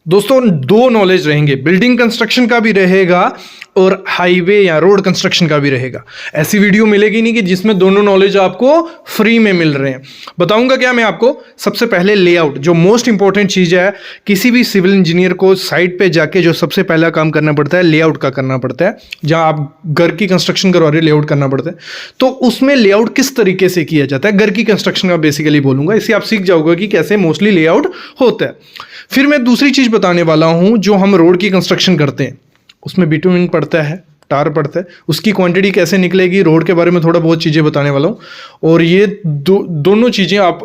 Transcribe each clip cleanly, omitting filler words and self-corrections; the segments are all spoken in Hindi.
दोस्तों दो नॉलेज रहेंगे, बिल्डिंग कंस्ट्रक्शन का भी रहेगा और हाईवे या रोड कंस्ट्रक्शन का भी रहेगा। ऐसी वीडियो मिलेगी नहीं कि जिसमें दोनों नॉलेज आपको फ्री में मिल रहे हैं। बताऊंगा क्या मैं आपको। सबसे पहले लेआउट, जो मोस्ट इंपॉर्टेंट चीज़ है किसी भी सिविल इंजीनियर को साइट पे जाके जो सबसे पहला काम करना पड़ता है लेआउट का करना पड़ता है। जहां आप घर की कंस्ट्रक्शन करवा रहे हो लेआउट करना पड़ता है, तो उसमें लेआउट किस तरीके से किया जाता है, घर की कंस्ट्रक्शन का बेसिकली बोलूंगा। इससे आप सीख जाओगे कि कैसे मोस्टली लेआउट होता है। फिर मैं दूसरी चीज़ बताने वाला हूं, जो हम रोड की कंस्ट्रक्शन करते हैं उसमें बिटुमिन पड़ता है, टार पड़ता है, उसकी क्वांटिटी कैसे निकलेगी, रोड के बारे में थोड़ा बहुत चीज़ें बताने वाला हूं। और ये दोनों चीज़ें आप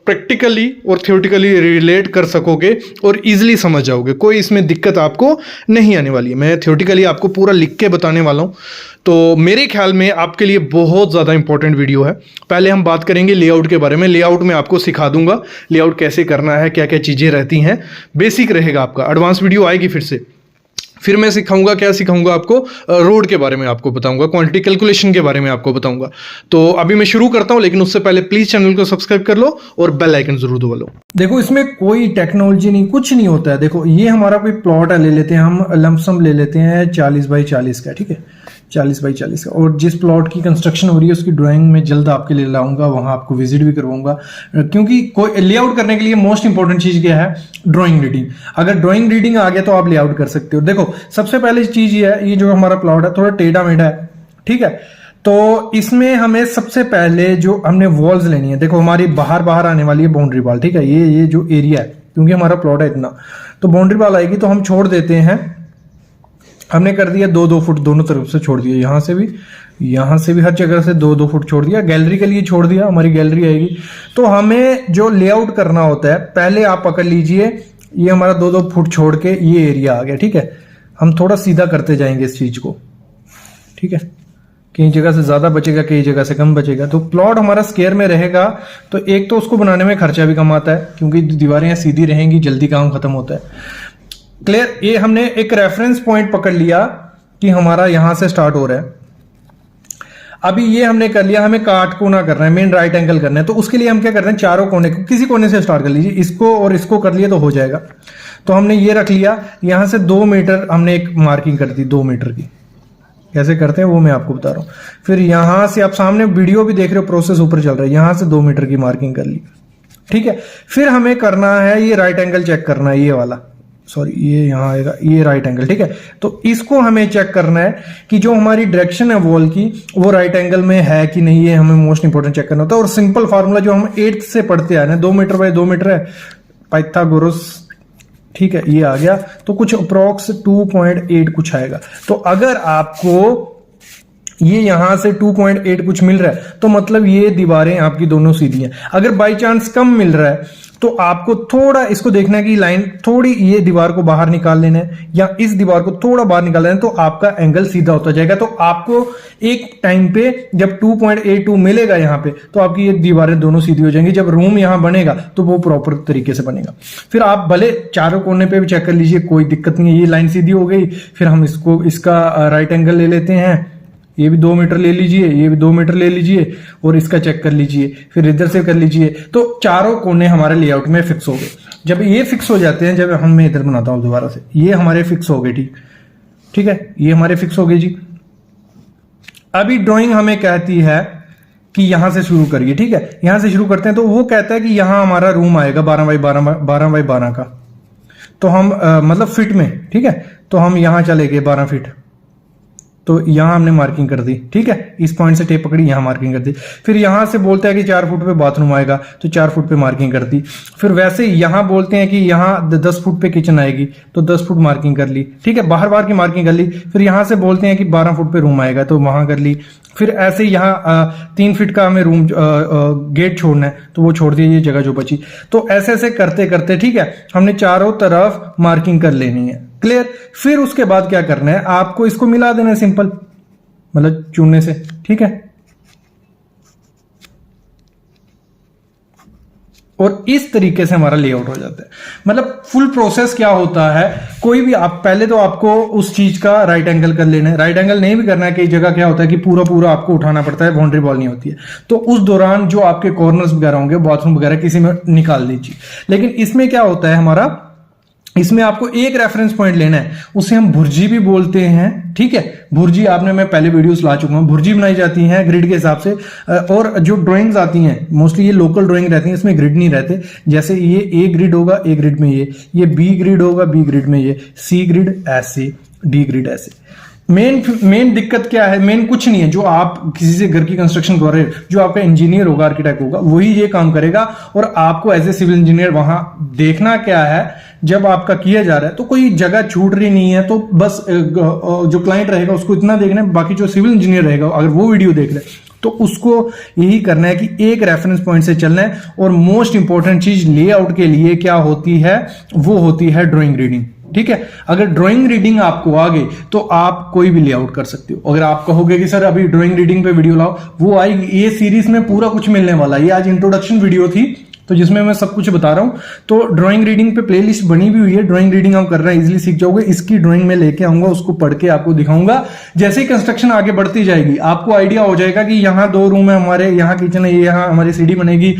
प्रैक्टिकली और थियोरेटिकली रिलेट कर सकोगे और इजीली समझ जाओगे। कोई इसमें दिक्कत आपको नहीं आने वाली है। मैं थियोरेटिकली आपको पूरा लिख के बताने वाला हूं, तो मेरे ख्याल में आपके लिए बहुत ज़्यादा इंपॉर्टेंट वीडियो है। पहले हम बात करेंगे लेआउट के बारे में। लेआउट में आपको सिखा दूंगा लेआउट कैसे करना है, क्या क्या चीज़ें रहती हैं। बेसिक रहेगा आपका, एडवांस वीडियो आएगी फिर मैं सिखाऊंगा, क्या सिखाऊंगा आपको, रोड के बारे में आपको बताऊंगा, क्वांटिटी कैलकुलेशन के बारे में आपको बताऊंगा। तो अभी मैं शुरू करता हूं, लेकिन उससे पहले प्लीज चैनल को सब्सक्राइब कर लो और बेल आइकन जरूर दबा लो। देखो इसमें कोई टेक्नोलॉजी नहीं, कुछ नहीं होता है। देखो ये हमारा कोई प्लॉट है, ले लेते हैं हम, लमसम ले लेते हैं 40 बाई 40 का, ठीक है, 40 बाई 40 का। और जिस प्लॉट की कंस्ट्रक्शन हो रही है उसकी ड्राइंग मैं जल्द आपके लिए लाऊंगा, वहां आपको विजिट भी करवाऊंगा। क्योंकि कोई लेआउट करने के लिए मोस्ट इंपॉर्टेंट चीज क्या है, ड्राइंग रीडिंग। अगर ड्राइंग रीडिंग आ गया तो आप लेआउट कर सकते हो। देखो सबसे पहले चीज ये है, ये जो हमारा प्लॉट है थोड़ा टेढ़ा मेढ़ा है, ठीक है। तो इसमें हमें सबसे पहले जो हमने वॉल्स लेनी है, देखो हमारी बाहर आने वाली है बाउंड्री वॉल, ठीक है। ये जो एरिया है, क्योंकि हमारा प्लॉट है इतना, तो बाउंड्री वॉल आएगी तो हम छोड़ देते हैं। हमने कर दिया 2-2 फुट दोनों तरफ से छोड़ दिया, यहां से भी हर जगह से 2-2 फुट छोड़ दिया। गैलरी के लिए छोड़ दिया, हमारी गैलरी आएगी। तो हमें जो लेआउट करना होता है, पहले आप पकड़ लीजिए, ये हमारा 2-2 फुट छोड़ के ये एरिया आ गया, ठीक है। हम थोड़ा सीधा करते जाएंगे इस चीज को, ठीक है। कई जगह से ज्यादा बचेगा, कई जगह से कम बचेगा। तो प्लॉट हमारा स्क्वायर में रहेगा, तो एक तो उसको बनाने में खर्चा भी कम आता है, क्योंकि दीवारें सीधी रहेंगी, जल्दी काम खत्म होता है। क्लियर। ये हमने एक रेफरेंस पॉइंट पकड़ लिया कि हमारा यहां से स्टार्ट हो रहा है। अभी ये हमने कर लिया, हमें काट कोना करना है, मेन राइट एंगल करना है। तो उसके लिए हम क्या करते हैं, चारों कोने को किसी कोने से स्टार्ट कर लीजिए, इसको और इसको कर लिया तो हो जाएगा। तो हमने ये रख लिया, यहां से 2 मीटर हमने एक मार्किंग कर दी, 2 मीटर की। कैसे करते हैं वो मैं आपको बता रहा हूं। फिर यहां से आप सामने वीडियो भी देख रहे हो, प्रोसेस ऊपर चल रहा है, यहां से 2 मीटर की मार्किंग कर ली, ठीक है। फिर हमें करना है ये राइट एंगल चेक करना है, ये वाला, सॉरी ये यहां आएगा, ये राइट एंगल, ठीक है। तो इसको हमें चेक करना है कि जो हमारी डायरेक्शन है वॉल की वो राइट एंगल में है कि नहीं, ये हमें मोस्ट इंपोर्टेंट चेक करना होता है। और सिंपल फार्मूला जो हम 8th से पढ़ते आए ना, 2 मीटर बाय 2 मीटर है, पाइथागोरस, ठीक है, ये आ गया। तो कुछ अप्रोक्स 2.8 कुछ आएगा। तो अगर आपको ये यहां से 2.8 कुछ मिल रहा है तो मतलब ये दीवारें आपकी दोनों सीधी हैं। अगर बाई चांस कम मिल रहा है तो आपको थोड़ा इसको देखना है कि लाइन थोड़ी, ये दीवार को बाहर निकाल लेना है या इस दीवार को थोड़ा बाहर निकाल लेना है, तो आपका एंगल सीधा होता जाएगा। तो आपको एक टाइम पे जब 2.82 मिलेगा यहां पे, तो आपकी ये दीवारें दोनों सीधी हो जाएंगी। जब रूम यहां बनेगा तो वो प्रॉपर तरीके से बनेगा। फिर आप भले चारों कोने पे भी चेक कर लीजिए, कोई दिक्कत नहीं है। ये लाइन सीधी हो गई, फिर हम इसका राइट एंगल ले लेते हैं, ये भी 2 मीटर ले लीजिए, ये भी 2 मीटर ले लीजिए और इसका चेक कर लीजिए, फिर इधर से कर लीजिए। तो चारों कोने हमारे लेआउट में फिक्स हो गए। जब ये फिक्स हो जाते हैं, जब मैं इधर बनाता हूं दोबारा से, ये हमारे फिक्स हो गए, ठीक है, ये हमारे फिक्स हो गए जी। अभी ड्राइंग हमें कहती है कि यहां से शुरू करिए, ठीक है। यहां से शुरू करते हैं तो वो कहता है कि यहां हमारा रूम आएगा 12 बाई 12 का। तो हम मतलब फिट में, ठीक है। तो हम यहां चले गए 12 फीट, तो यहां हमने मार्किंग कर दी, ठीक है। इस पॉइंट से टेप पकड़ी, यहां मार्किंग कर दी। फिर यहां से बोलता है कि 4 फुट पे बाथरूम आएगा, तो 4 फुट पे मार्किंग कर दी। फिर वैसे यहां बोलते हैं कि यहां 10 फुट पे किचन आएगी, तो 10 फुट मार्किंग कर ली, ठीक है, बाहर की मार्किंग कर ली। फिर यहां से बोलते हैं कि 12 फुट पे रूम आएगा, तो वहां कर ली। फिर ऐसे यहाँ 3 फीट का हमें रूम गेट छोड़ना है, तो वो छोड़ दिया, ये जगह जो बची। तो ऐसे ऐसे करते करते, ठीक है, हमने चारों तरफ मार्किंग कर लेनी है। क्लियर। फिर उसके बाद क्या करना है, आपको इसको मिला देना है, सिंपल, मतलब चुनने से, ठीक है। और इस तरीके से हमारा लेआउट हो जाता है। मतलब फुल प्रोसेस क्या होता है, कोई भी आप पहले तो आपको उस चीज का राइट एंगल कर लेना है। राइट एंगल नहीं भी करना है, कई जगह क्या होता है कि पूरा आपको उठाना पड़ता है, बाउंड्री वॉल नहीं होती है, तो उस दौरान जो आपके कॉर्नर्स वगैरह होंगे, बाथरूम वगैरह किसी में निकाल लीजिए। लेकिन इसमें क्या होता है, हमारा इसमें आपको एक रेफरेंस पॉइंट लेना है, उसे हम भुर्जी भी बोलते हैं। ठीक है, भुर्जी आपने, मैं पहले वीडियोस ला चुका हूं, भुर्जी बनाई जाती है ग्रिड के हिसाब से। और जो ड्राइंग्स आती हैं मोस्टली ये लोकल ड्राइंग रहती है, इसमें ग्रिड नहीं रहते। जैसे ये ए ग्रिड होगा, ए ग्रिड में ये बी ग्रिड होगा, बी ग्रिड में ये, सी ग्रिड ऐसे, डी ग्रिड ऐसे। मेन दिक्कत क्या है? मेन कुछ नहीं है, जो आप किसी से घर की कंस्ट्रक्शन कर रहे हो, जो आपका इंजीनियर होगा, आर्किटेक्ट होगा, वही ये काम करेगा। और आपको एज ए सिविल इंजीनियर वहां देखना क्या है, जब आपका किया जा रहा है तो कोई जगह छूट रही नहीं है, तो बस जो क्लाइंट रहेगा उसको इतना देखना है। बाकी जो सिविल इंजीनियर रहेगा अगर वो वीडियो देख रहे तो उसको यही करना है कि एक रेफरेंस पॉइंट से चलना है। और मोस्ट इंपॉर्टेंट चीज लेआउट के लिए क्या होती है, वो होती है ड्राइंग रीडिंग। ठीक है, अगर ड्राइंग रीडिंग आपको आ गई तो आप कोई भी लेआउट कर सकते हो। अगर आप कहोगे कि सर अभी ड्राइंग रीडिंग पे वीडियो लाओ, वो आएगी। ये सीरीज में पूरा कुछ मिलने वाला है। ये आज इंट्रोडक्शन वीडियो थी तो जिसमें मैं सब कुछ बता रहा हूं। तो ड्राइंग रीडिंग पे प्लेलिस्ट बनी भी हुई है, ड्राइंग रीडिंग आप कर रहे हैं, इजीली सीख जाओगे। इसकी ड्राइंग में लेके आऊंगा, उसको पढ़ के आपको दिखाऊंगा। जैसे ही कंस्ट्रक्शन आगे बढ़ती जाएगी आपको आइडिया हो जाएगा कि यहाँ 2 रूम है हमारे, यहाँ किचन है, यहाँ हमारी सीढ़ी बनेगी,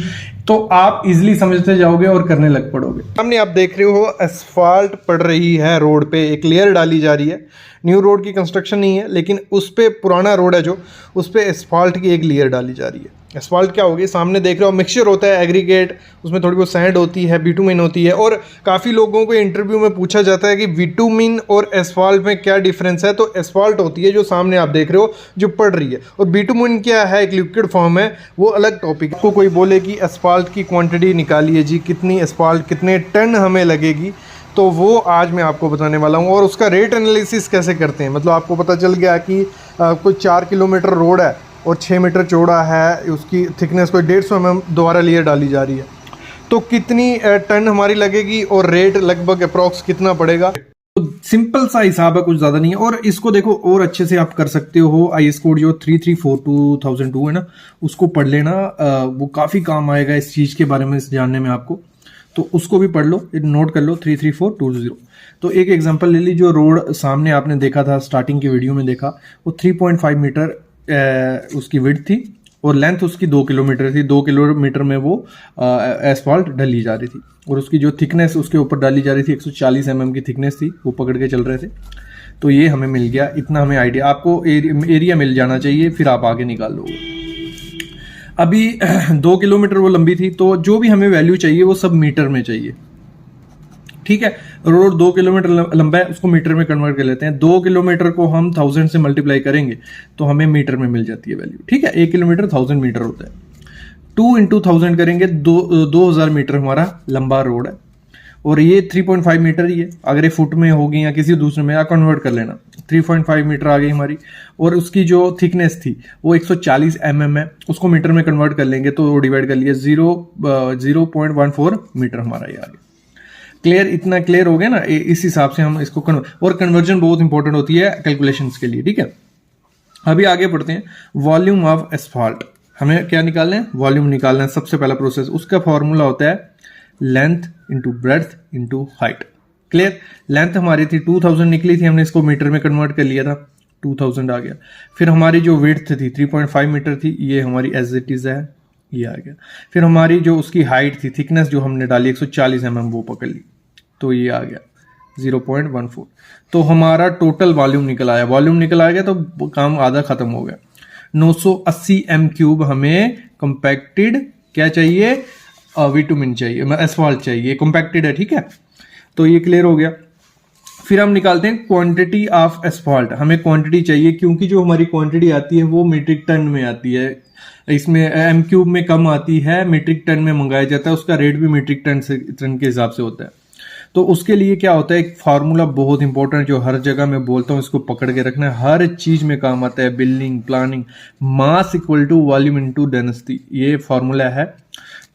तो आप इजीली समझते जाओगे और करने लग पड़ोगे। सामने आप देख रहे हो एस्फाल्ट पड़ रही है रोड पे, एक लेयर डाली जा रही है। न्यू रोड की कंस्ट्रक्शन नहीं है, लेकिन उस पे पुराना रोड है जो, उस पे एस्फाल्ट की एक लेयर डाली जा रही है। एस्फाल्ट क्या होगी? सामने देख रहे हो मिक्सचर होता है, एग्रीगेट, उसमें थोड़ी बहुत सैंड होती है, बिटुमिन होती है। और काफ़ी लोगों को इंटरव्यू में पूछा जाता है कि बिटुमिन और एस्फाल्ट में क्या डिफरेंस है। तो एस्फाल्ट होती है जो सामने आप देख रहे हो, जो पड़ रही है, और बिटुमिन क्या है, एक लिक्विड फॉर्म है, वो अलग टॉपिक है। आपको कोई बोले कि एस्फाल्ट की क्वांटिटी निकालिए जी, कितनी एस्फाल्ट, कितने टन हमें लगेगी, तो वो आज मैं आपको बताने वाला हूँ। और उसका रेट एनालिसिस कैसे करते हैं, मतलब आपको पता चल गया कि कोई 4 किलोमीटर रोड है और 6 मीटर चौड़ा है, उसकी थिकनेस कोई 150 mm दोबारा लेयर डाली जा रही है, तो कितनी टन हमारी लगेगी और रेट लगभग अप्रॉक्स कितना पड़ेगा। तो सिंपल सा हिसाब है, कुछ ज़्यादा नहीं है। और इसको देखो और अच्छे से आप कर सकते हो। IS कोड जो 3342/2002 है ना, उसको पढ़ लेना, वो काफ़ी काम आएगा इस चीज़ के बारे में जानने में आपको। तो उसको भी पढ़ लो, नोट कर लो 334220। तो एक एग्जांपल ले ली, जो रोड सामने आपने देखा था स्टार्टिंग की वीडियो में देखा, वो 3.5 मीटर उसकी विड्थ थी और लेंथ उसकी 2 किलोमीटर थी। 2 किलोमीटर में वो एस्फाल्ट डाली जा रही थी, और उसकी जो थिकनेस उसके ऊपर डाली जा रही थी 140 mm की थिकनेस थी, वो पकड़ के चल रहे थे। तो ये हमें मिल गया, इतना हमें आइडिया, आपको एरिया मिल जाना चाहिए, फिर आप आगे निकाल लोगे। अभी 2 किलोमीटर वो लंबी थी, तो जो भी हमें वैल्यू चाहिए वो सब मीटर में चाहिए। ठीक है, रोड 2 किलोमीटर लंबा है, उसको मीटर में कन्वर्ट कर लेते हैं। 2 किलोमीटर को हम 1000 से मल्टीप्लाई करेंगे तो हमें मीटर में मिल जाती है वैल्यू। ठीक है, 1 किलोमीटर 1000 मीटर होता है। 2 × 1000 करेंगे, 2000 मीटर हमारा लंबा रोड है। और ये 3.5 मीटर ही है, अगर ये फुट में होगी या किसी दूसरे में, या कन्वर्ट कर लेना, 3.5 मीटर आ गई हमारी। और उसकी जो थिकनेस थी वो 140 mm है, उसको मीटर में कन्वर्ट कर लेंगे तो डिवाइड कर लिया, 0.14 मीटर हमारा ये आ गया। क्लियर? इतना क्लियर हो गया ना? इस हिसाब से हम इसको और कन्वर्जन बहुत इंपॉर्टेंट होती है कैलकुलेशंस के लिए। ठीक है, अभी आगे बढ़ते हैं। वॉल्यूम ऑफ एस्फाल्ट, हमें क्या निकालना है? वॉल्यूम निकालना है, सबसे पहला प्रोसेस। उसका फॉर्मूला होता है length into breadth into height. Clear? Length हमारी थी 2000 निकली थी, हमने इसको मीटर में कन्वर्ट कर लिया था, 2000 आ गया। फिर हमारी जो विड्थ थी 3.5 मीटर थी, ये हमारी एज इट इज है, ये आ गया। फिर हमारी जो उसकी हाइट थी, थिकनेस जो हमने डाली 140 mm, वो पकड़ ली, तो ये आ गया 0.14। तो हमारा टोटल वॉल्यूम निकल आया। वॉल्यूम निकल आ गया तो काम आधा खत्म हो गया। 980 m³ हमें कंपैक्टेड क्या चाहिए? बिटुमिन चाहिए, एस्फाल्ट चाहिए, कंपैक्टेड है। ठीक है, तो ये क्लियर हो गया। फिर हम निकालते हैं क्वांटिटी ऑफ एस्फाल्ट। हमें क्वांटिटी चाहिए, क्योंकि जो हमारी क्वांटिटी आती है वो मीट्रिक टन में आती है, इसमें m³ में कम आती है, मीट्रिक टन में मंगाया जाता है, उसका रेट भी मीट्रिक टन के हिसाब से होता है। तो उसके लिए क्या होता है, एक फार्मूला बहुत इंपॉर्टेंट जो हर जगह मैं बोलता हूँ, इसको पकड़ के रखना है, हर चीज में काम आता है, building, planning. Mass equal to volume into density, ये फार्मूला है।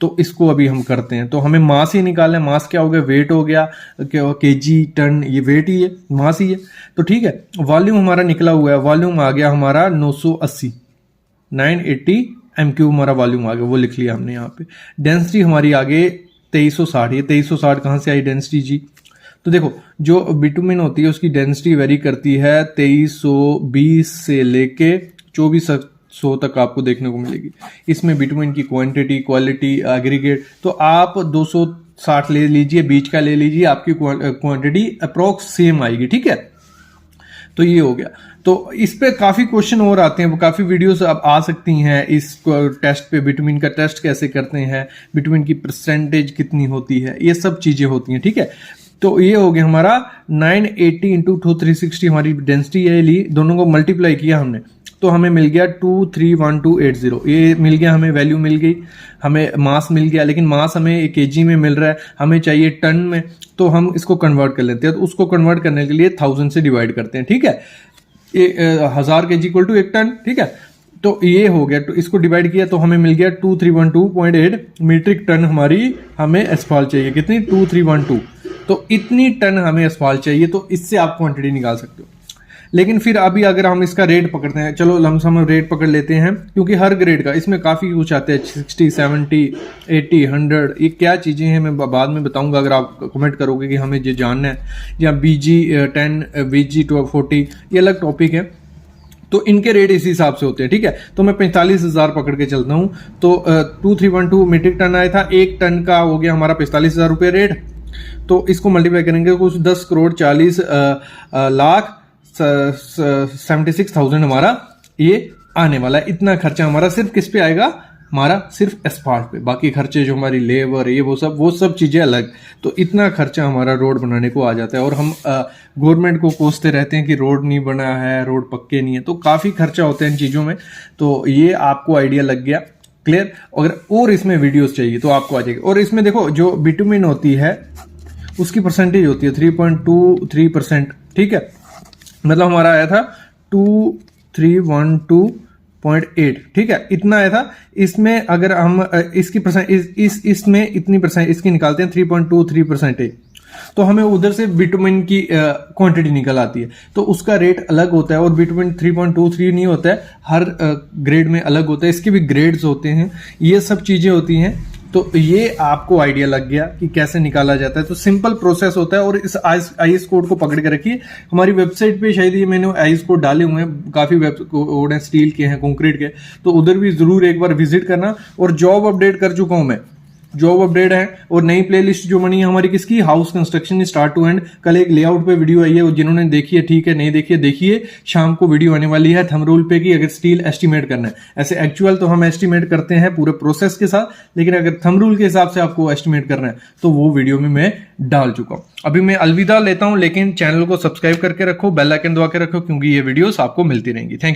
तो इसको अभी हम करते हैं। तो हमें मास ही निकालना है। मास क्या हो गया? वेट हो गया, केजी, टन, ये वेट ही है, मास ही है। तो ठीक है, वॉल्यूम हमारा निकला हुआ है। वॉल्यूम आ गया हमारा 980 m³ हमारा वॉल्यूम आ गया, वो लिख लिया हमने यहाँ पे। डेंसिटी हमारी आगे 2360। ये 2360 कहाँ से आई डेंसिटी जी? तो देखो, जो बिटुमिन होती है उसकी डेंसिटी वेरी करती है 2320 से लेके 2400 तक आपको देखने को मिलेगी। इसमें बिटुमिन की क्वांटिटी, क्वालिटी, एग्रीगेट, तो आप 200 60 ले लीजिए, बीच का ले लीजिए, आपकी क्वांटिटी अप्रोक्स सेम आएगी, ठीक है। तो ये हो गया। तो इस पे काफी क्वेश्चन और आते हैं, काफी वीडियोस अब आ सकती हैं इस टेस्ट पे, विटामिन का टेस्ट कैसे करते हैं, विटामिन की परसेंटेज कितनी होती है, ये सब चीजें होती हैं, ठीक है। तो ये हो गया हमारा 980 इंटू 360 हमारी डेंसिटी है ली, दोनों को मल्टीप्लाई किया हमने तो हमें मिल गया 231280। ये मिल गया, हमें वैल्यू मिल गई, हमें मास मिल गया, लेकिन मास हमें केजी में मिल रहा है, हमें चाहिए टन में, तो हम इसको कन्वर्ट कर लेते हैं। तो उसको कन्वर्ट करने के लिए 1000 से डिवाइड करते हैं, ठीक है। 1000 kg इक्वल टू 1 टन, ठीक है। तो ये हो गया, तो इसको डिवाइड किया तो हमें मिल गया 2312.8 मीट्रिक टन हमारी हमें एस्फाल्ट चाहिए। कितनी? 2312। तो इतनी टन हमें एस्फाल्ट चाहिए, तो इससे आप क्वांटिटी निकाल सकते हो। लेकिन फिर अभी अगर हम इसका रेट पकड़ते हैं, चलो लमसम रेट पकड़ लेते हैं, क्योंकि हर ग्रेड का इसमें काफ़ी कुछ आते हैं, 60, 70, 80, 100, ये क्या चीज़ें हैं मैं बाद में बताऊंगा अगर आप कमेंट करोगे कि हमें ये जानना है। या BG10, BG40, ये अलग टॉपिक है, तो इनके रेट इस हिसाब से होते हैं, ठीक है। तो मैं 45,000 पकड़ के चलता हूँ। तो 2312 मीट्रिक टन आया था, 1 टन का हो गया हमारा 45,000 रुपये रेट। तो इसको मल्टीप्लाई करेंगे कुछ 10,40,76,000 हमारा ये आने वाला है। इतना खर्चा हमारा सिर्फ किस पे आएगा? हमारा सिर्फ एस्फाल्ट पे। बाकी खर्चे जो हमारी लेबर ये वो सब चीज़ें अलग। तो इतना खर्चा हमारा रोड बनाने को आ जाता है। और हम गवर्नमेंट को कोसते रहते हैं कि रोड नहीं बना है, रोड पक्के नहीं है, तो काफ़ी खर्चा होता है इन चीज़ों में। तो ये आपको आइडिया लग गया, क्लियर। अगर और इसमें वीडियोस चाहिए तो आपको आ जाएगी। और इसमें देखो जो बिटुमिन होती है उसकी परसेंटेज होती है 3.23%, ठीक है। मतलब हमारा आया था 2312.8, ठीक है, इतना आया था। इसमें अगर हम इसकी इसमें इतनी परसेंट इसकी निकालते हैं 3.23%, तो हमें उधर से विटामिन की क्वांटिटी निकल आती है। तो उसका रेट अलग होता है। और विटामिन 3.23 नहीं होता है, हर ग्रेड में अलग होता है, इसके भी ग्रेड्स होते हैं, ये सब चीजें होती हैं। तो ये आपको आइडिया लग गया कि कैसे निकाला जाता है। तो सिंपल प्रोसेस होता है। और इस आईएस कोड को पकड़ के रखिए। हमारी वेबसाइट पे शायद ये मैंने आईएस कोड डाले हुए हैं, काफी वेब कोड हैं, स्टील के हैं, कंक्रीट के, तो उधर भी जरूर एक बार विजिट करना। और जॉब अपडेट कर चुका हूं मैं, जॉब अपडेट है। और नई प्लेलिस्ट जो बनी है हमारी किसकी? House construction start to end. कल एक लेआउट पे वीडियो आई है, वो जिन्होंने देखी है ठीक है, नहीं देखी है देखिए। शाम को वीडियो आने वाली है थंब रूल पे की, अगर स्टील एस्टिमेट करना है। ऐसे एक्चुअल तो हम एस्टिमेट करते हैं पूरे प्रोसेस के साथ, लेकिन अगर थंब रूल के हिसाब से आपको एस्टिमेट करना है तो वो वीडियो में मैं डाल चुका हूं। अभी मैं अलविदा लेता हूं, लेकिन चैनल को सब्सक्राइब करके रखो, बेल आइकन दबा के रखो, क्योंकि ये वीडियोस आपको मिलती रहेंगी। Thank you.